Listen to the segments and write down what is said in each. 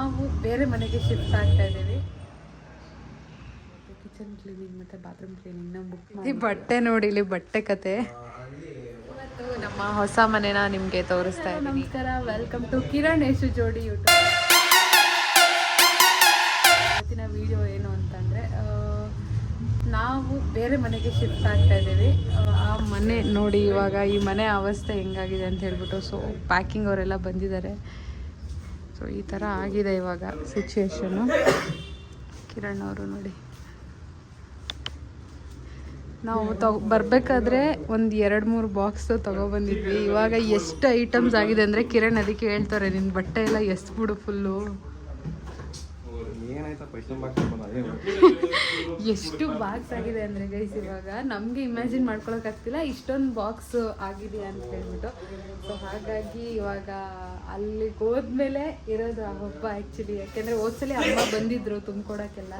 ನಾವು ಬೇರೆ ಮನೆಗೆ ಶಿಫ್ಟ್ ಆಗ್ತಾ ಇದ್ದೀವಿ. ಕಿಚನ್ ಕ್ಲೀನಿಂಗ್ ಮತ್ತು ಬಾತ್ರೂಮ್ ಕ್ಲೀನಿಂಗ್ನ ಬುಕ್ ಮಾಡಿ. ಬಟ್ಟೆ ನೋಡಿ, ಇಲ್ಲಿ ಬಟ್ಟೆ ಕತೆ. ಇವತ್ತು ನಮ್ಮ ಹೊಸ ಮನೆನ ನಿಮಗೆ ತೋರಿಸ್ತಾ ಇದ್ದೀನಿ. ನಮಸ್ಕಾರ, ವೆಲ್ಕಮ್ ಟು ಕಿರಣ್ ಯಶು ಜೋಡಿ ಯೂಟ್ಯೂಬ್. ಇವತ್ತಿನ ವಿಡಿಯೋ ಏನು ಅಂತಂದರೆ, ನಾವು ಬೇರೆ ಮನೆಗೆ ಶಿಫ್ಟ್ ಆಗ್ತಾ ಇದ್ದೀವಿ. ಆ ಮನೆ ನೋಡಿ, ಇವಾಗ ಈ ಮನೆ ಅವಸ್ಥೆ ಹೆಂಗಾಗಿದೆ ಅಂತ ಹೇಳ್ಬಿಟ್ಟು. ಸೊ ಪ್ಯಾಕಿಂಗ್ ಅವರೆಲ್ಲ ಬಂದಿದ್ದಾರೆ. ಸೊ ಈ ಥರ ಆಗಿದೆ ಇವಾಗ ಸಿಚುವೇಶನು. ಕಿರಣ್ ಅವರು ನೋಡಿ, ನಾವು ಬರಬೇಕಾದ್ರೆ ಒಂದು 2-3 ಬಾಕ್ಸ್ ತೊಗೊಬಂದಿದ್ವಿ. ಇವಾಗ ಎಷ್ಟು ಐಟಮ್ಸ್ ಆಗಿದೆ ಅಂದರೆ ಕಿರಣ್ ಅದಕ್ಕೆ ಹೇಳ್ತಾರೆ, ನಿನ್ನ ಬಟ್ಟೆ ಎಲ್ಲ ಎಷ್ಟು ಬಿಡು ಫುಲ್ಲು. ಎಷ್ಟು ಬಾಕ್ಸ್ ಆಗಿದೆ ಅಂದರೆ ಗೈಸ್, ಇವಾಗ ನಮಗೆ ಇಮ್ಯಾಜಿನ್ ಮಾಡ್ಕೊಳಕ್ಕಾಗ್ತಿಲ್ಲ ಇಷ್ಟೊಂದು ಬಾಕ್ಸ್ ಆಗಿದೆ ಅಂತ ಹೇಳ್ಬಿಟ್ಟು. ಸೊ ಹಾಗಾಗಿ ಇವಾಗ ಅಲ್ಲಿಗೆ ಹೋದ್ಮೇಲೆ ಇರೋದು ಆ ಹಬ್ಬ ಆ್ಯಕ್ಚುಲಿ. ಯಾಕೆಂದರೆ ಹೋದ್ಸಲಿ ಅಮ್ಮ ಬಂದಿದ್ದರು ತುಂಬ್ಕೊಡೋಕ್ಕೆಲ್ಲ,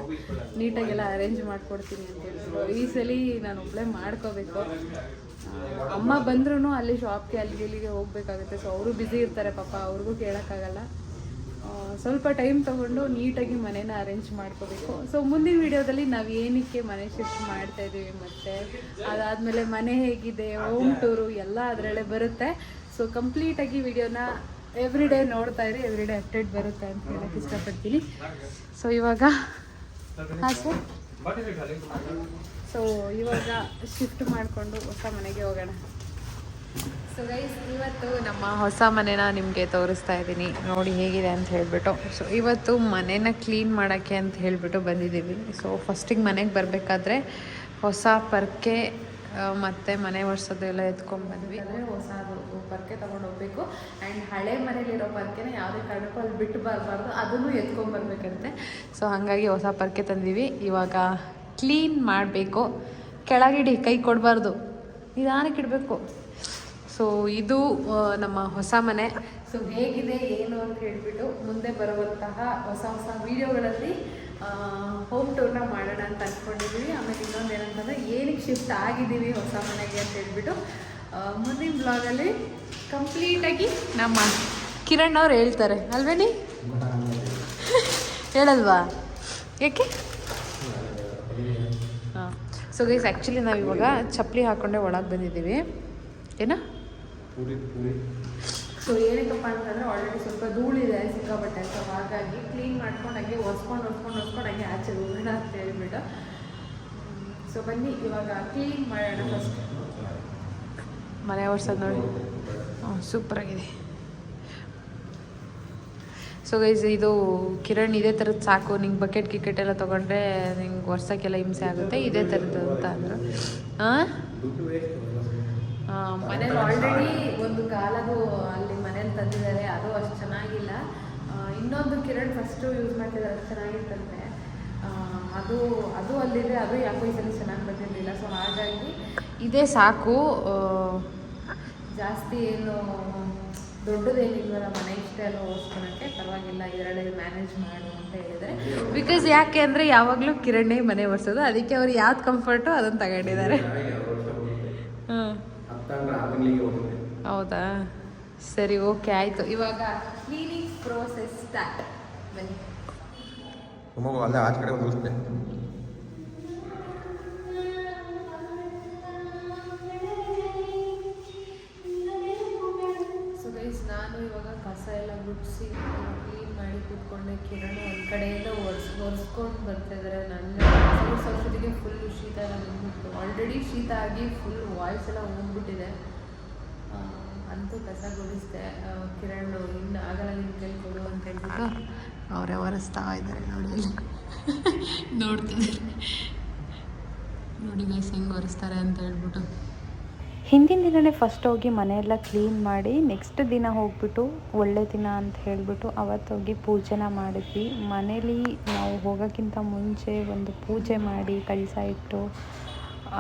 ನೀಟಾಗೆಲ್ಲ ಅರೇಂಜ್ ಮಾಡಿಕೊಡ್ತೀನಿ ಅಂತ ಹೇಳಿದ್ರು. ಈ ಸಲ ನಾನು ಒಬ್ಬಳೇ ಮಾಡ್ಕೋಬೇಕು. ಅಮ್ಮ ಬಂದ್ರೂ ಅಲ್ಲಿ ಶಾಪ್ಗೆ ಇಲ್ಲಿಗೆ ಹೋಗ್ಬೇಕಾಗುತ್ತೆ. ಸೊ ಅವರು ಬ್ಯುಸಿ ಇರ್ತಾರೆ ಪಾಪ, ಅವ್ರಿಗೂ ಕೇಳೋಕ್ಕಾಗಲ್ಲ. ಸ್ವಲ್ಪ ಟೈಮ್ ತೊಗೊಂಡು ನೀಟಾಗಿ ಮನೇನ ಅರೇಂಜ್ ಮಾಡ್ಕೋಬೇಕು. ಸೊ ಮುಂದಿನ ವಿಡಿಯೋದಲ್ಲಿ ನಾವು ಏನಕ್ಕೆ ಮನೆ ಶಿಫ್ಟ್ ಮಾಡ್ತಾ ಇದ್ದೀವಿ, ಮತ್ತು ಅದಾದಮೇಲೆ ಮನೆ ಹೇಗಿದೆ, ಹೋಮ್ ಟೂರು ಎಲ್ಲ ಅದರಲ್ಲೇ ಬರುತ್ತೆ. ಸೊ ಕಂಪ್ಲೀಟಾಗಿ ವಿಡಿಯೋನ ಎವ್ರಿ ಡೇ ನೋಡ್ತಾ ಇರಿ, ಎವ್ರಿ ಡೇ ಅಪ್ಡೇಟ್ ಬರುತ್ತೆ ಅಂತ ಹೇಳಕ್ಕೆ ಇಷ್ಟಪಡ್ತೀನಿ. ಸೊ ಇವಾಗ ಹಾಂ ಸರ್, ಸೊ ಇವಾಗ ಶಿಫ್ಟ್ ಮಾಡಿಕೊಂಡು ಹೊಸ ಮನೆಗೆ ಹೋಗೋಣ. ಸೊ ಗೈಸ್, ಇವತ್ತು ನಮ್ಮ ಹೊಸ ಮನೆನ ನಿಮಗೆ ತೋರಿಸ್ತಾ ಇದ್ದೀನಿ, ನೋಡಿ ಹೇಗಿದೆ ಅಂತ ಹೇಳಿಬಿಟ್ಟು. ಸೊ ಇವತ್ತು ಮನೇನ ಕ್ಲೀನ್ ಮಾಡೋಕ್ಕೆ ಅಂತ ಹೇಳಿಬಿಟ್ಟು ಬಂದಿದ್ದೀವಿ. ಸೊ ಫಸ್ಟಿಗೆ ಮನೆಗೆ ಬರಬೇಕಾದ್ರೆ ಹೊಸ ಪರ್ಕೆ ಮತ್ತು ಮನೆ ಒರೆಸೋದೆಲ್ಲ ಎತ್ಕೊಂಡ್ಬಂದ್ವಿ. ಅಂದರೆ ಹೊಸದು ಪರ್ಕೆ ತೊಗೊಂಡು ಹೋಗ್ಬೇಕು. ಆ್ಯಂಡ್ ಹಳೆ ಮನೇಲಿರೋ ಪರ್ಕೆನ ಯಾವುದೇ ಕಾರಣಕ್ಕೂ ಅಲ್ಲಿ ಬಿಟ್ಟು ಬರಬಾರ್ದು, ಅದನ್ನು ಎತ್ಕೊಂಡ್ಬರ್ಬೇಕಂತೆ. ಸೊ ಹಾಗಾಗಿ ಹೊಸ ಪರ್ಕೆ ತಂದೀವಿ. ಇವಾಗ ಕ್ಲೀನ್ ಮಾಡಬೇಕು. ಕೆಳಗಿಡಿ, ಕೈ ಕೊಡಬಾರ್ದು, ನಿಧಾನಕ್ಕೆ ಇಡಬೇಕು. ಸೊ ಇದು ನಮ್ಮ ಹೊಸ ಮನೆ. ಸೊ ಹೇಗಿದೆ ಏನು ಅಂತ ಹೇಳಿಬಿಟ್ಟು ಮುಂದೆ ಬರುವಂತಹ ಹೊಸ ಹೊಸ ವೀಡಿಯೋಗಳಲ್ಲಿ ಹೋಮ್ ಟೂರ್ನ ಮಾಡೋಣ ಅಂತ ಅಂದ್ಕೊಂಡಿದ್ದೀವಿ. ಆಮೇಲೆ ಇನ್ನೊಂದು ಏನಂತಂದರೆ ಏನಕ್ಕೆ ಶಿಫ್ಟ್ ಆಗಿದ್ದೀವಿ ಹೊಸ ಮನೆಗೆ ಅಂತ ಹೇಳ್ಬಿಟ್ಟು ಮುಂದಿನ ಬ್ಲಾಗಲ್ಲಿ ಕಂಪ್ಲೀಟಾಗಿ ನಮ್ಮ ಕಿರಣ್ ಅವ್ರು ಹೇಳ್ತಾರೆ ಅಲ್ವೇನಿ? ಹೇಳಲ್ವಾ? ಯಾಕೆ? ಹಾಂ. ಸೊ ಗೈಸ್, ಆ್ಯಕ್ಚುಲಿ ನಾವಿವಾಗ ಚಪ್ಪಲಿ ಹಾಕ್ಕೊಂಡೆ ಒಳಗೆ ಬಂದಿದ್ದೀವಿ. ಏನ? ಸೊ ಏನಕ್ಕಪ್ಪ ಅಂತಂದರೆ ಆಲ್ರೆಡಿ ಸ್ವಲ್ಪ ಧೂಳಿದೆ ಸಿಕ್ಕಾಪಟ್ಟೆ. ಸೊ ಹಾಗಾಗಿ ಕ್ಲೀನ್ ಮಾಡ್ಕೊಂಡು ಹಾಗೆ ಒರೆಸ್ಕೊಂಡು ಹಾಗೆ ಆಚೆ ಹೋಗೋಣ ಅಂತ ಹೇಳ್ಬಿಟ್ಟು. ಸೊ ಬನ್ನಿ ಇವಾಗ ಕ್ಲೀನ್ ಮಾಡೋಣ. ಫಸ್ಟ್ ಮನೆ ಒರೆಸೋದು ನೋಡಿ, ಸೂಪರಾಗಿದೆ. ಸೊ ಗೈಸ್, ಇದು ಕಿರಣ್ ಇದೇ ಥರದ್ದು ಸಾಕು, ನಿಂಗೆ ಬಕೆಟ್ ಎಲ್ಲ ತೊಗೊಂಡ್ರೆ ನಿಂಗೆ ಒರ್ಸೋಕ್ಕೆಲ್ಲ ಹಿಂಸೆ ಆಗುತ್ತೆ, ಇದೇ ಥರದ್ದು ಅಂತ ಅಂದರು. ಹಾಂ, ಮನೇಲಿ ಆಲ್ರೆಡಿ ಒಂದು ಕಾಲದು ಅಲ್ಲಿ ಮನೇಲಿ ತಂದಿದ್ದಾರೆ, ಅದು ಅಷ್ಟು ಚೆನ್ನಾಗಿಲ್ಲ. ಇನ್ನೊಂದು ಕಿರಣ್ ಫಸ್ಟು ಯೂಸ್ ಮಾಡ್ತಿದ್ದಾರೆ, ಅದು ಚೆನ್ನಾಗಿತ್ತಂತೆ. ಅದು ಅಲ್ಲಿದೆ, ಅದು ಯಾಕೋ ಈ ಸಲ ಚೆನ್ನಾಗಿ ಬಂದಿರಲಿಲ್ಲ. ಸೊ ಹಾಗಾಗಿ ಇದೇ ಸಾಕು, ಜಾಸ್ತಿ ಏನು ದೊಡ್ಡದೇನಿಲ್ವಲ್ಲ ಮನೆ, ಇಷ್ಟೇ ಎಲ್ಲ ಓಡಿಸ್ಕೊಳಕ್ಕೆ ಪರವಾಗಿಲ್ಲ, ಇದರಲ್ಲೇ ಮ್ಯಾನೇಜ್ ಮಾಡು ಅಂತ ಹೇಳಿದರೆ. ಬಿಕಾಸ್ ಯಾಕೆ ಅಂದರೆ ಯಾವಾಗಲೂ ಕಿರಣೇ ಮನೆ ಒರೆಸೋದು, ಅದಕ್ಕೆ ಅವ್ರು ಯಾವ್ದು ಕಂಫರ್ಟು ಅದನ್ನು ತಗೊಂಡಿದ್ದಾರೆ. ಹಾಂ, ಹೌದಾ? ಸರಿ, ಓಕೆ, ಆಯಿತು. ಇವಾಗ ಕ್ಲೀನಿಂಗ್ ಪ್ರೋಸೆಸ್ ಸ್ಟಾರ್ಟ್. ಬನ್ನಿ. ಅಲ್ಲೇ ಆಚೆ ಕಡೆ ಒಂದು ನಾನು ಇವಾಗ ಕಸ ಎಲ್ಲ ಗುಡಿಸಿ ಕ್ಲೀನ್ ಮಾಡಿ ಕೂತ್ಕೊಂಡೆ. ಕಿರಣ್ ಒಂದು ಕಡೆಯಿಂದ ಒರೆಸ್ಕೊಂಡು ಬರ್ತಾಯಿದ್ದಾರೆ. ನನ್ನ ಸರಸ್ವತಿಗೆ ಫುಲ್ ಶೀತ ಎಲ್ಲ ಬಂದ್ಬಿಟ್ಟು, ಆಲ್ರೆಡಿ ಶೀತ ಆಗಿ ಫುಲ್ ವಾಯ್ಸ್ ಎಲ್ಲ ಹೋಗ್ಬಿಟ್ಟಿದೆ. ಅಂತೂ ಕಸ ಗುಡಿಸ್ದೆ. ಕಿರಣ್ ಇನ್ನು ಆಗಲ್ಲ, ನಿನ್ನ ಕೈ ಕೊಡು ಅಂತ ಹೇಳ್ಬಿಟ್ಟು ಅವರೇ ಒರೆಸ್ತಾ ಇದ್ದಾರೆ. ನೋಡಿ, ನೋಡ್ತಿದ್ದಾರೆ ನೋಡಿ ಗೈಸ್ ಹೆಂಗೆ ಒರೆಸ್ತಾರೆ ಅಂತ ಹೇಳ್ಬಿಟ್ಟು. ಹಿಂದಿನ ದಿನವೇ ಫಸ್ಟ್ ಹೋಗಿ ಮನೆಯೆಲ್ಲ ಕ್ಲೀನ್ ಮಾಡಿ, ನೆಕ್ಸ್ಟ್ ದಿನ ಹೋಗ್ಬಿಟ್ಟು ಒಳ್ಳೆ ದಿನ ಅಂತ ಹೇಳಿಬಿಟ್ಟು ಅವತ್ತೋಗಿ ಪೂಜೆನ ಮಾಡಿದ್ವಿ. ಮನೇಲಿ ನಾವು ಹೋಗೋಕ್ಕಿಂತ ಮುಂಚೆ ಒಂದು ಪೂಜೆ ಮಾಡಿ ಕಳಸ ಇಟ್ಟು,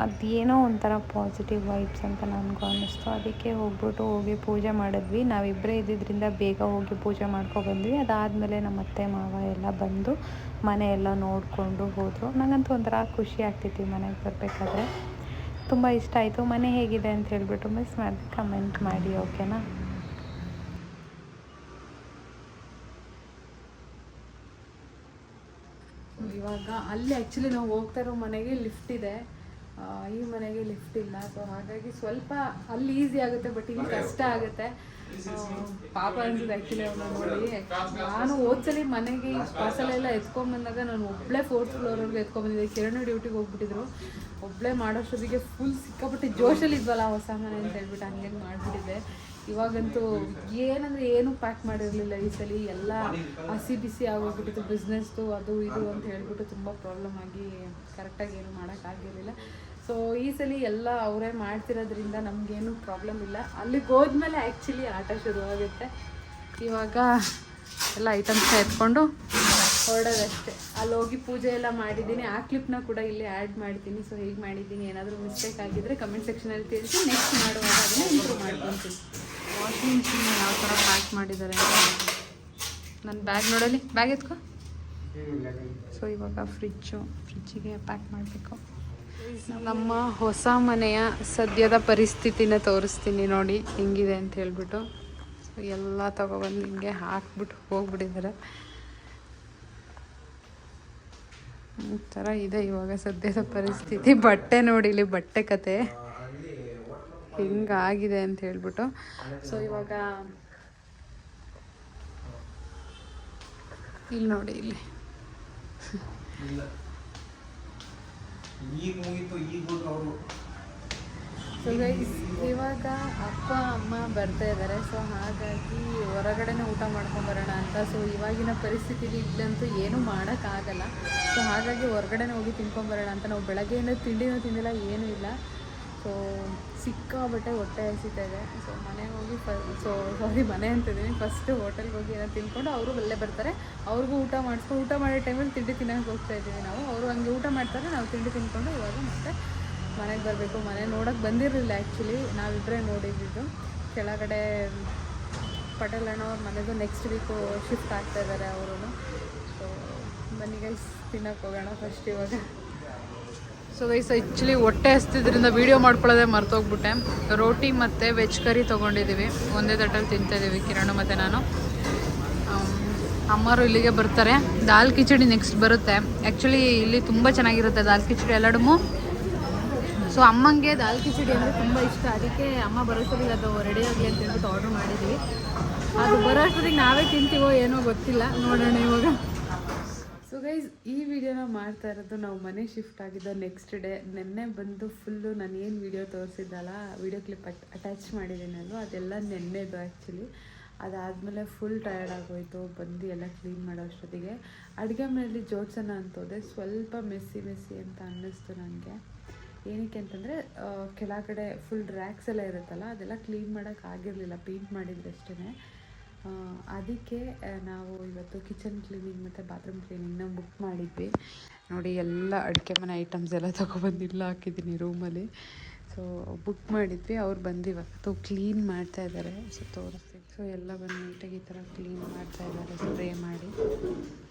ಅದೇನೋ ಒಂಥರ ಪಾಸಿಟಿವ್ ವೈಬ್ಸ್ ಅಂತ ನನಗೂ ಅನ್ನಿಸ್ತು. ಅದಕ್ಕೆ ಹೋಗಿ ಪೂಜೆ ಮಾಡಿದ್ವಿ. ನಾವಿಬ್ಬರೇ ಇದ್ದಿದ್ದರಿಂದ ಬೇಗ ಹೋಗಿ ಪೂಜೆ ಮಾಡ್ಕೊಬಂದ್ವಿ. ಅದಾದಮೇಲೆ ನಮ್ಮ ಅತ್ತೆ ಮಾವ ಎಲ್ಲ ಬಂದು ಮನೆಯೆಲ್ಲ ನೋಡಿಕೊಂಡು ಹೋದರು. ನನಗಂತೂ ಒಂಥರ ಖುಷಿ ಆಗ್ತಿತ್ತು ಮನೆಗೆ ಬರಬೇಕಾದ್ರೆ. ತುಂಬ ಇಷ್ಟ ಆಯಿತು. ಮನೆ ಹೇಗಿದೆ ಅಂತ ಹೇಳಿಬಿಟ್ಟು ಮಿಸ್ ಮಾಡಿ ಕಮೆಂಟ್ ಮಾಡಿ, ಓಕೆನಾ? ಇವಾಗ ಅಲ್ಲಿ ಆ್ಯಕ್ಚುಲಿ ನಾವು ಹೋಗ್ತಾ ಇರೋ ಮನೆಗೆ ಲಿಫ್ಟ್ ಇದೆ, ಈ ಮನೆಗೆ ಲಿಫ್ಟ್ ಇಲ್ಲ. ಸೊ ಹಾಗಾಗಿ ಸ್ವಲ್ಪ ಅಲ್ಲಿ ಈಸಿ ಆಗುತ್ತೆ, ಬಟ್ ಇಲ್ಲಿ ಕಷ್ಟ ಆಗುತ್ತೆ. ಪಾಪ ಅನ್ಸುತ್ತೆ ಆ್ಯಕ್ಚುಲಿ ಅವ್ರನ್ನ ನೋಡಿ. ನಾನು ಹೋದ್ಸಲಿ ಮನೆಗೆ ಪಾರ್ಸಲೆಲ್ಲ ಎತ್ಕೊಂಡ್ಬಂದಾಗ ನಾನು ಒಬ್ಬಳೇ 4th ಫ್ಲೋರ್ವರೆಗೆ ಎತ್ಕೊಂಡ್ಬಂದಿದ್ದೆ. ಕಿರಣ್ ಡ್ಯೂಟಿಗೆ ಹೋಗ್ಬಿಟ್ಟಿದ್ರು, ಒಬ್ಬಳೇ ಮಾಡೋಷ್ಟೊತ್ತಿಗೆ ಫುಲ್ ಸಿಕ್ಕಾಪಟ್ಟೆ ಜೋಶಲ್ಲಿ ಇದ್ವಲ್ಲ ಹೊಸ ಮನೆ ಅಂತ ಹೇಳ್ಬಿಟ್ಟು ಹಂಗೆ ಮಾಡಿಬಿಟ್ಟಿದ್ದೆ. ಇವಾಗಂತೂ ಏನಂದರೆ ಏನೂ ಪ್ಯಾಕ್ ಮಾಡಿರಲಿಲ್ಲ ಈ ಸಲ, ಎಲ್ಲ ಹಸಿ ಬಿಸಿ ಆಗೋಗ್ಬಿಟ್ಟಿತ್ತು ಬಿಸ್ನೆಸ್ದು ಅದು ಇದು ಅಂತ ಹೇಳ್ಬಿಟ್ಟು ತುಂಬ ಪ್ರಾಬ್ಲಮ್ ಆಗಿ ಕರೆಕ್ಟಾಗಿ ಏನೂ ಮಾಡೋಕ್ಕಾಗಿರಲಿಲ್ಲ. ಸೊ ಈ ಸಲ ಎಲ್ಲ ಅವರೇ ಮಾಡ್ತಿರೋದ್ರಿಂದ ನಮಗೇನು ಪ್ರಾಬ್ಲಮ್ ಇಲ್ಲ. ಅಲ್ಲಿಗೆ ಹೋದ್ಮೇಲೆ ಆ್ಯಕ್ಚುಲಿ ಆಟ ಶುರುವಾಗುತ್ತೆ. ಇವಾಗ ಎಲ್ಲ ಐಟಮ್ಸ್ನ ಎತ್ಕೊಂಡು ಹೊರಡೋದಷ್ಟೇ. ಅಲ್ಲಿ ಹೋಗಿ ಪೂಜೆ ಎಲ್ಲ ಮಾಡಿದ್ದೀನಿ, ಆ ಕ್ಲಿಪ್ನ ಕೂಡ ಇಲ್ಲಿ ಆ್ಯಡ್ ಮಾಡ್ತೀನಿ. ಸೊ ಹೇಗೆ ಮಾಡಿದ್ದೀನಿ, ಏನಾದರೂ ಮಿಸ್ಟೇಕ್ ಆಗಿದ್ದರೆ ಕಮೆಂಟ್ ಸೆಕ್ಷನಲ್ಲಿ ತಿಳಿಸಿ, ನೆಕ್ಸ್ಟ್ ಮಾಡುವಾಗ ಅದನ್ನು ಇಂಪ್ರೂವ್ ಮಾಡ್ಕೊತೀನಿ. ವಾಷಿಂಗ್ ಮಿಷಿನ್ ಯಾವ ಥರ ಪ್ಯಾಕ್ ಮಾಡಿದ್ದಾರೆ ನನ್ನ ಬ್ಯಾಗ್ ನೋಡಲಿ, ಬ್ಯಾಗ್ ಎತ್ಕೊ. ಸೊ ಇವಾಗ ಫ್ರಿಜ್ಜಿಗೆ ಪ್ಯಾಕ್ ಮಾಡಬೇಕು. ನಮ್ಮ ಹೊಸ ಮನೆಯ ಸದ್ಯದ ಪರಿಸ್ಥಿತಿನ ತೋರಿಸ್ತೀನಿ ನೋಡಿ ಹೆಂಗಿದೆ ಅಂತ ಹೇಳ್ಬಿಟ್ಟು. ಸೊ ಎಲ್ಲ ತಗೊಬಂದು ಹಿಂಗೆ ಹಾಕ್ಬಿಟ್ಟು ಹೋಗ್ಬಿಟ್ಟಿದ್ದಾರೆ. ಈ ಥರ ಇದೆ ಇವಾಗ ಸದ್ಯದ ಪರಿಸ್ಥಿತಿ. ಬಟ್ಟೆ ನೋಡಿ, ಇಲ್ಲಿ ಬಟ್ಟೆ ಕತೆ ಹೆಂಗಾಗಿದೆ ಅಂತ ಹೇಳ್ಬಿಟ್ಟು. ಸೊ ಇವಾಗ ಇಲ್ಲಿ ನೋಡಿ, ಇಲ್ಲಿ ಸೊ ಗೈಸ್ ಇವಾಗ ಅಪ್ಪ ಅಮ್ಮ ಬರ್ತಾ ಇದ್ದಾರೆ. ಸೊ ಹಾಗಾಗಿ ಹೊರಗಡೆನೇ ಊಟ ಮಾಡ್ಕೊಂಬರೋಣ ಅಂತ. ಸೊ ಇವಾಗಿನ ಪರಿಸ್ಥಿತಿಲಿ ಇಲ್ಲಂತೂ ಏನೂ ಮಾಡೋಕ್ಕಾಗಲ್ಲ. ಸೊ ಹಾಗಾಗಿ ಹೊರಗಡೆನೇ ಹೋಗಿ ತಿನ್ಕೊಂಬರೋಣ ಅಂತ. ನಾವು ಬೆಳಗ್ಗೆಯಿಂದ ತಿಂಡಿನೂ ತಿಂದಿಲ್ಲ, ಏನೂ ಇಲ್ಲ. ಸೊ ಸಿಕ್ಕಾಬಟ್ಟೆ ಹೊಟ್ಟೆ ಹಸಿತಾ ಇದೆ. ಸೊ ಮನೆಗೆ ಹೋಗಿ ಮನೆ ಅಂತಿದ್ದೀನಿ, ಫಸ್ಟು ಹೋಟೆಲ್ಗೆ ಹೋಗಿ ಏನೋ ತಿನ್ಕೊಂಡು ಅವರು ಅಲ್ಲೇ ಬರ್ತಾರೆ, ಅವ್ರಿಗೂ ಊಟ ಮಾಡಿಸ್ಕೊಂಡು ಊಟ ಮಾಡೋ ಟೈಮಲ್ಲಿ ತಿಂಡಿ ತಿನ್ನೋಕೆ ಹೋಗ್ತಾ ಇದ್ದೀವಿ ನಾವು. ಅವರು ಹಂಗೆ ಊಟ ಮಾಡ್ತಾರೆ, ನಾವು ತಿಂಡಿ ತಿನ್ಕೊಂಡು ಇವಾಗ ಮತ್ತೆ ಮನೆಗೆ ಬರಬೇಕು. ಮನೆ ನೋಡೋಕ್ಕೆ ಬಂದಿರಲಿಲ್ಲ ಆ್ಯಕ್ಚುಲಿ, ನಾವಿಬ್ಬರೇ ನೋಡಿದ್ದು. ಕೆಳಗಡೆ ಪಟೇಲ್ ಅಣ್ಣವ್ರ ಮನೆಗೂ ನೆಕ್ಸ್ಟ್ ವೀಕು ಶಿಫ್ಟ್ ಆಗ್ತಾ ಇದ್ದಾರೆ ಅವರು. ಸೊ ಬನ್ನಿ ಗೈಸ್ ತಿನ್ನೋಕೆ ಹೋಗೋಣ ಫಸ್ಟ್ ಇವಾಗ. ಸೊ ಗೈಸ್ ಆ್ಯಕ್ಚುಲಿ ಹೊಟ್ಟೆ ಹಸ್ತಿದ್ರಿಂದ ವೀಡಿಯೋ ಮಾಡ್ಕೊಳ್ಳೋದೇ ಮರ್ತೋಗ್ಬಿಟ್ಟೆ. ರೋಟಿ ಮತ್ತು ವೆಜ್ ಕರಿ ತೊಗೊಂಡಿದ್ದೀವಿ, ಒಂದೇ ತಟ್ಟಲ್ಲಿ ತಿಂತಾಯಿದ್ದೀವಿ ಕಿರಣ್ ಮತ್ತು ನಾನು. ಅಮ್ಮರು ಇಲ್ಲಿಗೆ ಬರ್ತಾರೆ. ದಾಲ್ ಕಿಚಡಿ ನೆಕ್ಸ್ಟ್ ಬರುತ್ತೆ. ಆ್ಯಕ್ಚುಲಿ ಇಲ್ಲಿ ತುಂಬ ಚೆನ್ನಾಗಿರುತ್ತೆ ದಾಲ್ ಕಿಚಡಿ ಎಲ್ಲಡಮು. ಸೊ ಅಮ್ಮಂಗೆ ದಾಲ್ ಕಿಚಡಿ ಅಂದರೆ ತುಂಬ ಇಷ್ಟ, ಅದಕ್ಕೆ ಅಮ್ಮ ಬರೋಷ್ಟೊತ್ತಿಗೆ ಅದು ರೆಡಿ ಆಗಲಿ ಅಂತ ಹೇಳ್ಬಿಟ್ಟು ಆರ್ಡ್ರ್ ಮಾಡಿದ್ವಿ. ಅದು ಬರೋಷ್ಟೊತ್ತಿಗೆ ನಾವೇ ತಿಂತೀವೋ ಏನೋ ಗೊತ್ತಿಲ್ಲ, ನೋಡೋಣ ಇವಾಗ. ಸೊ ಗೈಸ್ ಈ ವಿಡಿಯೋನ ಮಾಡ್ತಾ ಇರೋದು ನಾವು ಮನೆ ಶಿಫ್ಟ್ ಆಗಿದ್ದ ನೆಕ್ಸ್ಟ್ ಡೇ. ನೆನ್ನೆ ಬಂದು ಫುಲ್ಲು ನಾನು ಏನು ವಿಡಿಯೋ ತೋರಿಸಿದ್ದಲ್ಲ, ವಿಡಿಯೋ ಕ್ಲಿಪ್ ಅಟ್ಯಾಚ್ ಮಾಡಿದ್ದೀನಲ್ವ, ಅದೆಲ್ಲ ನೆನ್ನೆದು ಆ್ಯಕ್ಚುಲಿ. ಅದಾದಮೇಲೆ ಫುಲ್ ಟಯರ್ಡ್ ಆಗೋಯಿತು, ಬಂದು ಎಲ್ಲ ಕ್ಲೀನ್ ಮಾಡೋ ಅಷ್ಟೊತ್ತಿಗೆ. ಅಡುಗೆ ಮನೆಯಲ್ಲಿ ಜೋಡ್ಸೋಣ ಅಂತೋದೆ, ಸ್ವಲ್ಪ ಮೆಸ್ಸಿ ಅಂತ ಅನ್ನಿಸ್ತು ನನಗೆ. ಏನಕ್ಕೆ ಅಂತಂದರೆ ಕೆಳಗಡೆ ಫುಲ್ ರ್ಯಾಕ್ಸ್ ಎಲ್ಲ ಇರುತ್ತಲ್ಲ, ಅದೆಲ್ಲ ಕ್ಲೀನ್ ಮಾಡೋಕ್ಕಾಗಿರಲಿಲ್ಲ, ಪೇಂಟ್ ಮಾಡಿದ್ರೆ ಅಷ್ಟೇ. ಅದಕ್ಕೆ ನಾವು ಇವತ್ತು ಕಿಚನ್ ಕ್ಲೀನಿಂಗ್ ಮತ್ತು ಬಾತ್ರೂಮ್ ಕ್ಲೀನಿಂಗ್ನ ಬುಕ್ ಮಾಡಿದ್ವಿ. ನೋಡಿ ಎಲ್ಲ ಅಡುಗೆ ಮನೆ ಐಟಮ್ಸ್ ಎಲ್ಲ ತೊಗೊಬಂದು ಇಲ್ಲ ಹಾಕಿದ್ದೀನಿ ರೂಮಲ್ಲಿ. ಸೊ ಬುಕ್ ಮಾಡಿದ್ವಿ, ಅವ್ರು ಬಂದು ಇವತ್ತು ಕ್ಲೀನ್ ಮಾಡ್ತಾ ಇದ್ದಾರೆ. ಸೊ ತೋರಿಸ್ತೀವಿ. ಸೊ ಎಲ್ಲ ಬಂದು ನೀಟಾಗಿ ಈ ಥರ ಕ್ಲೀನ್ ಮಾಡ್ತಾ ಇದ್ದಾರೆ, ಸ್ಪ್ರೇ ಮಾಡಿ.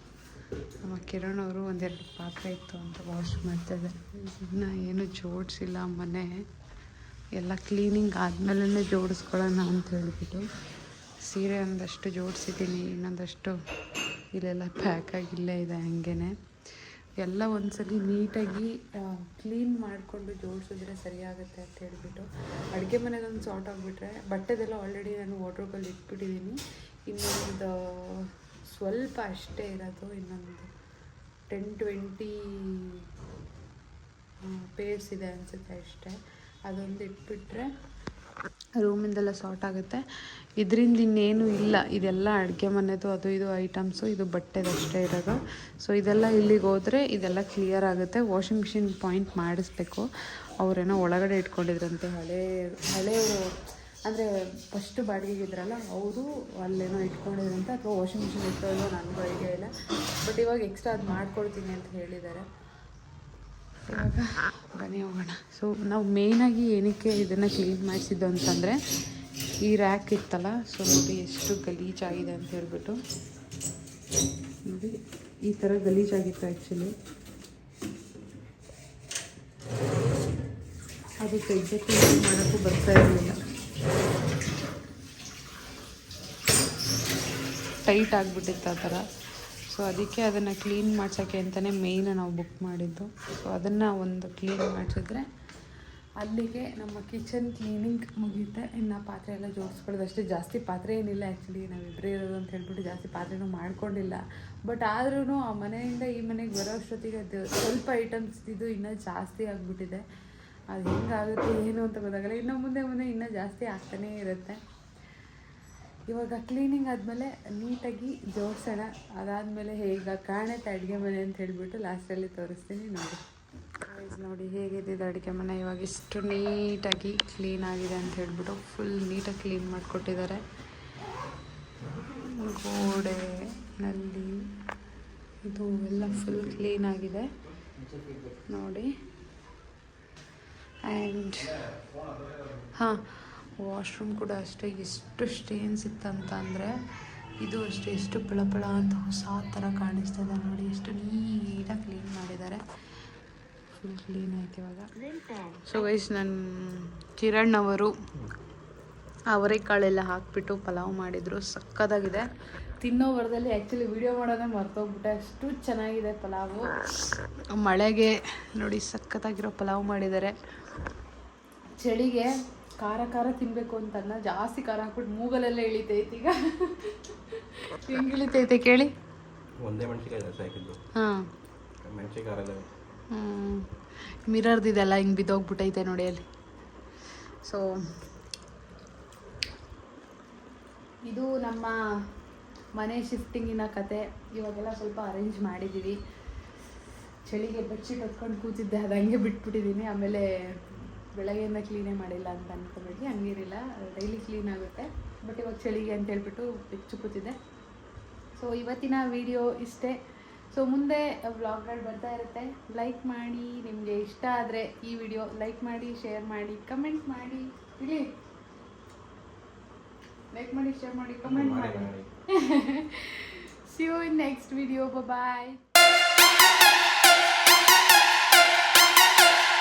ನಮ್ಮ ಕಿರಣ್ ಅವರು ಒಂದೆರಡು ಪಾತ್ರೆ ಇತ್ತು ಅಂತ ವಾಶ್ ಮಾಡ್ತಾಯಿದ್ದಾರೆ. ಇನ್ನು ಏನು ಜೋಡಿಸಿಲ್ಲ ಮನೆ, ಎಲ್ಲ ಕ್ಲೀನಿಂಗ್ ಆದಮೇಲೆ ಜೋಡಿಸ್ಕೊಳ್ಳೋಣ ಅಂತ ಹೇಳ್ಬಿಟ್ಟು. ಸೀರೆ ಒಂದಷ್ಟು ಜೋಡಿಸಿದ್ದೀನಿ, ಇನ್ನೊಂದಷ್ಟು ಇಲ್ಲೆಲ್ಲ ಪ್ಯಾಕಾಗಿಲ್ಲೇ ಇದೆ ಹಾಗೇ. ಎಲ್ಲ ಒಂದ್ಸಲಿ ನೀಟಾಗಿ ಕ್ಲೀನ್ ಮಾಡಿಕೊಂಡು ಜೋಡಿಸಿದ್ರೆ ಸರಿಯಾಗುತ್ತೆ ಅಂತ ಹೇಳ್ಬಿಟ್ಟು ಅಡುಗೆ ಮನೆದೊಂದು ಸಾರ್ಟ್ ಆಗಿಬಿಟ್ರೆ. ಬಟ್ಟೆದೆಲ್ಲ ಆಲ್ರೆಡಿ ನಾನು ವಾರ್ಡ್ರೋಬಲ್ಲಿ ಇಟ್ಬಿಟ್ಟಿದ್ದೀನಿ. ಇನ್ನೊಂದು ಸ್ವಲ್ಪ ಅಷ್ಟೇ ಇರೋದು, ಇನ್ನೊಂದು 10-20 ಪೇರ್ಸ್ ಇದೆ ಅನಿಸುತ್ತೆ ಅಷ್ಟೇ. ಅದೊಂದು ಇಟ್ಬಿಟ್ರೆ ರೂಮಿಂದೆಲ್ಲ ಸಾರ್ಟ್ ಆಗುತ್ತೆ. ಇದರಿಂದ ಇನ್ನೇನು ಇಲ್ಲ, ಇದೆಲ್ಲ ಅಡುಗೆ ಮನೆದು ಅದು ಇದು ಐಟಮ್ಸು, ಇದು ಬಟ್ಟೆದಷ್ಟೇ ಇರೋದು. ಸೊ ಇದೆಲ್ಲ ಇಲ್ಲಿಗೆ ಹೋದರೆ ಇದೆಲ್ಲ ಕ್ಲಿಯರ್ ಆಗುತ್ತೆ. ವಾಷಿಂಗ್ ಮಿಷಿನ್ ಪಾಯಿಂಟ್ ಮಾಡಿಸ್ಬೇಕು. ಅವರೇನೋ ಒಳಗಡೆ ಇಟ್ಕೊಂಡಿದ್ರಂತೆ, ಹಳೆಯವರು ಅಂದರೆ ಫಸ್ಟು ಬಾಡಿಗೆಗಿದ್ರಲ್ಲ ಅವರು ಅಲ್ಲೇನೋ ಇಟ್ಕೊಂಡಿದ್ರಂತೆ, ಅಥವಾ ವಾಷಿಂಗ್ ಮಿಷಿನ್ ಇಟ್ಟೋದು ನನಗೂ ಐಡಿಯಾ ಇಲ್ಲ. ಬಟ್ ಇವಾಗ ಎಕ್ಸ್ಟ್ರಾ ಅದು ಮಾಡ್ಕೊಡ್ತೀನಿ ಅಂತ ಹೇಳಿದ್ದಾರೆ. ಇವಾಗ ಬನ್ನಿ ಹೋಗೋಣ. ಸೊ ನಾವು ಮೇಯ್ನಾಗಿ ಏನಕ್ಕೆ ಇದನ್ನು ಕ್ಲೀನ್ ಮಾಡಿಸಿದ್ದು ಅಂತಂದರೆ, ಈ ರ್ಯಾಕ್ ಇತ್ತಲ್ಲ, ಸೊ ನೋಡಿ ಎಷ್ಟು ಗಲೀಜಾಗಿದೆ ಅಂತ ಹೇಳ್ಬಿಟ್ಟು. ನೋಡಿ ಈ ಥರ ಗಲೀಜಾಗಿತ್ತು ಆ್ಯಕ್ಚುಲಿ. ಅದು ತೆಗೆದಕ್ಕೆ ಮಾಡೋಕ್ಕೂ ಬರ್ತಾ ಇರಲಿಲ್ಲ, ಟೈಟ್ ಆಗಿಬಿಟ್ಟಿತ್ತು ಆ ಥರ. ಸೊ ಸೊ ಅದಕ್ಕೆ ಅದನ್ನು ಕ್ಲೀನ್ ಮಾಡ್ಸೋಕ್ಕೆ ಅಂತಲೇ ಮೇಯ್ನು ನಾವು ಬುಕ್ ಮಾಡಿದ್ದು. ಸೊ ಅದನ್ನು ಒಂದು ಕ್ಲೀನ್ ಮಾಡಿಸಿದ್ರೆ ಅಲ್ಲಿಗೆ ನಮ್ಮ ಕಿಚನ್ ಕ್ಲೀನಿಂಗ್ ಮುಗಿಯುತ್ತೆ. ಇನ್ನು ಪಾತ್ರೆ ಎಲ್ಲ ಜೋಡಿಸ್ಕೊಳ್ಳೋದು ಅಷ್ಟೇ. ಜಾಸ್ತಿ ಪಾತ್ರೆ ಏನಿಲ್ಲ ಆ್ಯಕ್ಚುಲಿ, ನಾವಿಬ್ಬರೇ ಇರೋದು ಅಂತ ಹೇಳ್ಬಿಟ್ಟು ಜಾಸ್ತಿ ಪಾತ್ರೆನೂ ಮಾಡ್ಕೊಂಡಿಲ್ಲ. ಬಟ್ ಆದ್ರೂ ಆ ಮನೆಯಿಂದ ಈ ಮನೆಗೆ ಬರೋ ಅಷ್ಟೊತ್ತಿಗೆ ಅದು ಸ್ವಲ್ಪ ಐಟಮ್ಸ್ ಇದು ಇನ್ನೂ ಜಾಸ್ತಿ ಆಗಿಬಿಟ್ಟಿದೆ. ಅದು ಹೆಂಗಾಗುತ್ತೆ ಏನು ಅಂತ ಗೊತ್ತಾಗಲ್ಲ. ಇನ್ನು ಮುಂದೆ ಇನ್ನೂ ಜಾಸ್ತಿ ಆಗ್ತಾನೇ ಇರುತ್ತೆ. ಇವಾಗ ಕ್ಲೀನಿಂಗ್ ಆದಮೇಲೆ ನೀಟಾಗಿ ಜೋಡಿಸೋಣ. ಅದಾದಮೇಲೆ ಈಗ ಕಾಣುತ್ತೆ ಅಡುಗೆ ಮನೆ ಅಂತ ಹೇಳ್ಬಿಟ್ಟು ಲಾಸ್ಟಲ್ಲಿ ತೋರಿಸ್ತೀನಿ ನೋಡಿ. ನೋಡಿ ಹೇಗಿದೆ ಅಡುಗೆ ಮನೆ. ಇವಾಗ ಇಷ್ಟು ನೀಟಾಗಿ ಕ್ಲೀನ್ ಆಗಿದೆ ಅಂತ ಹೇಳ್ಬಿಟ್ಟು ಫುಲ್ ನೀಟಾಗಿ ಕ್ಲೀನ್ ಮಾಡಿಕೊಟ್ಟಿದ್ದಾರೆ. ಗೋಡೆ ನಲ್ಲಿ ಇದು ಎಲ್ಲ ಫುಲ್ ಕ್ಲೀನ್ ಆಗಿದೆ ನೋಡಿ. ಆ್ಯಂಡ್ ಹಾಂ, ವಾಶ್ರೂಮ್ ಕೂಡ ಅಷ್ಟೇ. ಎಷ್ಟು ಸ್ಟೇನ್ಸ್ ಇತ್ತಂತ ಅಂದರೆ ಇದು ಅಷ್ಟೇ, ಎಷ್ಟು ಪಳ ಅಂತ ಹೊಸ ಥರ ಕಾಣಿಸ್ತದೆ ನೋಡಿ. ಎಷ್ಟು ನೀಟಾಗಿ ಕ್ಲೀನ್ ಮಾಡಿದ್ದಾರೆ. ಫುಲ್ ಕ್ಲೀನ್ ಆಯ್ತು ಇವಾಗ. ಸೊ ಗೈಸ್, ನನ್ನ ಕಿರಣ್ ಅವರು ಅವರೆಕಾಳೆಲ್ಲ ಹಾಕಿಬಿಟ್ಟು ಪಲಾವ್ ಮಾಡಿದರು. ಸಕ್ಕತ್ತಾಗಿದೆ. ತಿನ್ನೋ ವರದಲ್ಲಿ ಆ್ಯಕ್ಚುಲಿ ವಿಡಿಯೋ ಮಾಡೋದೇ ಮರ್ತೋಗ್ಬಿಟ್ಟೆ, ಅಷ್ಟು ಚೆನ್ನಾಗಿದೆ ಪಲಾವು. ಮಳೆಗೆ ನೋಡಿ ಸಕ್ಕತ್ತಾಗಿರೋ ಪಲಾವ್ ಮಾಡಿದ್ದಾರೆ. ಚಳಿಗೆ ಖಾರ ತಿನ್ನಬೇಕು ಅಂತಂದ ಜಾಸ್ತಿ ಖಾರ ಹಾಕ್ಬಿಟ್ಟು ಮೂಗಲೆಲ್ಲ ಇಳಿತೈತೆ. ಈಗ ಹೆಂಗೆ ಇಳಿತೈತೆ ಕೇಳಿ. ಒಂದೇ ಮೆಣಸಿಕಾಯಿ ಹಾಂ, ಮೆಣಸಿಕಾಯಿ ಮಿರರ್ದಿದೆಲ್ಲ ಹಿಂಗೆ ಬಿದ್ದೋಗ್ಬಿಟ್ಟೈತೆ ನೋಡಿ ಅಲ್ಲಿ. ಸೊ ಇದು ನಮ್ಮ ಮನೆ ಶಿಫ್ಟಿಂಗಿನ ಕತೆ. ಇವಾಗೆಲ್ಲ ಸ್ವಲ್ಪ ಅರೇಂಜ್ ಮಾಡಿದ್ದೀವಿ. ಚಳಿಗೆ ಬೆಡ್ಶೀಟ್ ಹೊತ್ಕೊಂಡು ಕೂತಿದ್ದೆ, ಅದು ಹಂಗೆ ಬಿಟ್ಬಿಟ್ಟಿದ್ದೀನಿ. ಆಮೇಲೆ ಬೆಳಗ್ಗೆಯಿಂದ ಕ್ಲೀನೇ ಮಾಡಿಲ್ಲ ಅಂತ ಅಂದ್ಕೊಬೇಡಿ, ಹಂಗಿರಿಲ್ಲ, ಡೈಲಿ ಕ್ಲೀನ್ ಆಗುತ್ತೆ. ಬಟ್ ಇವಾಗ ಚಳಿಗೆ ಅಂತ ಹೇಳ್ಬಿಟ್ಟು ಬೆಚ್ಚು ಕೂತಿದ್ದೆ. ಸೊ ಇವತ್ತಿನ ವಿಡಿಯೋ ಇಷ್ಟೇ. ಸೊ ಮುಂದೆ ವ್ಲಾಗ್ಗಳು ಬರ್ತಾ ಇರುತ್ತೆ. ಲೈಕ್ ಮಾಡಿ, ನಿಮಗೆ ಇಷ್ಟ ಆದರೆ ಈ ವಿಡಿಯೋ ಲೈಕ್ ಮಾಡಿ, ಶೇರ್ ಮಾಡಿ, ಕಮೆಂಟ್ ಮಾಡಿ. ಇಲ್ಲಿ ಲೈಕ್ ಮಾಡಿ, ಶೇರ್ ಮಾಡಿ, ಕಮೆಂಟ್ ಮಾಡಿ. See you in next video. Bye bye.